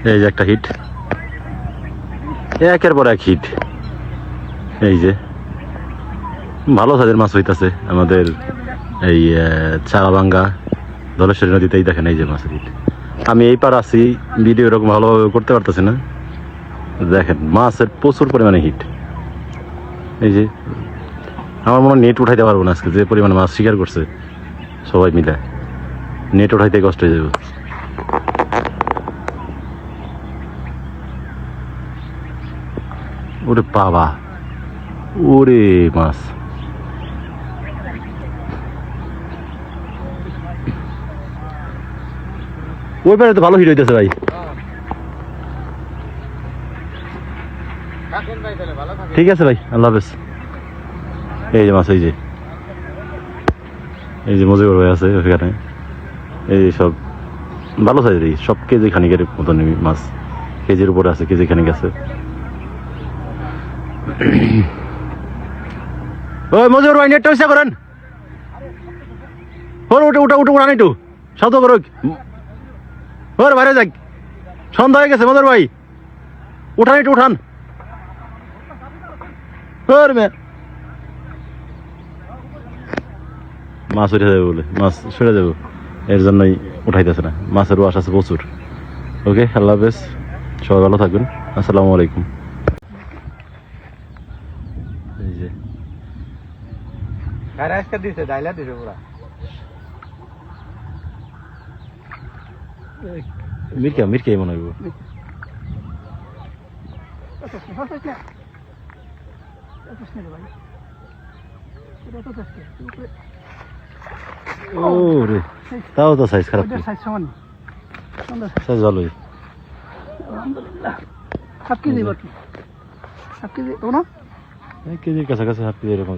এই যে একটা হিট, একের পর এক হিট। এই যে ভালো সাইজের মাছ হইতাছে আমাদের এই চারাবাঙ্গা ধলেশ্বরী নদীতেই। দেখেন এই যে মাছের হিট। আমি এই পার আছি, ভিডিও এরকম ভালোভাবে করতে পারতেছি না। দেখেন মাছের প্রচুর পরিমাণে হিট। এই যে আমার মনে হয় নেট উঠাইতে পারবো না আজকে, যে পরিমাণে মাছ শিকার করছে সবাই মিলে। নেট উঠাইতে কষ্ট হয়ে যাবে। ওরে বাবা, ওরে মাছ। ওই পারে তো ভালো হিট হইতেছে ভাই। ঠিক আছে ভাই, আল্লাহ হাফেজ। এই যে মাছ, এই যে মজিবর ভাই আছে ওখানে। এই সব ভালো সাইজের, সব কেজি খানিকের মতন মাছ, কেজির উপরে আছে, কেজি খানিক আছে। ওই মজিবর ভাই নেটটা ইচ্ছা করেন, উঠান একটু শব্দ করো। ওর বাইরে যাক, সন্ধ্যা হয়ে গেছে। মজিবর ভাই উঠান একটু, উঠান। মাছ উঠে যাবে বলে, মাছ সরে যাবো, এর জন্যই উঠাইতেছে না। মাছের ওয়াশ আছে প্রচুর। ওকে, আল্লাহ হাফেজ, সবাই ভালো থাকবেন। আসসালামু আলাইকুম। এই যে মিরকে মনে হইব। ওরে, তাও তো সাইজ খারাপ, সাইজ ভালোই। কেজির কাছাকাছি, হাফ কেজি এরকম।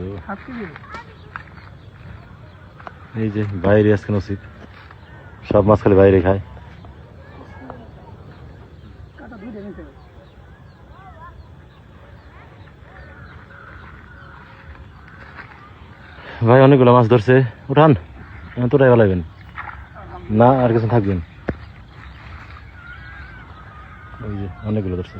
এই যে বাইরে আজকে নসিব, সব মাছ খালি বাইরে খায়। ভাই অনেকগুলো মাছ ধরছে, উঠান। তোরাই বলাইবেন না, আর কিছু থাকবেন। ওই যে অনেকগুলো ধরছে।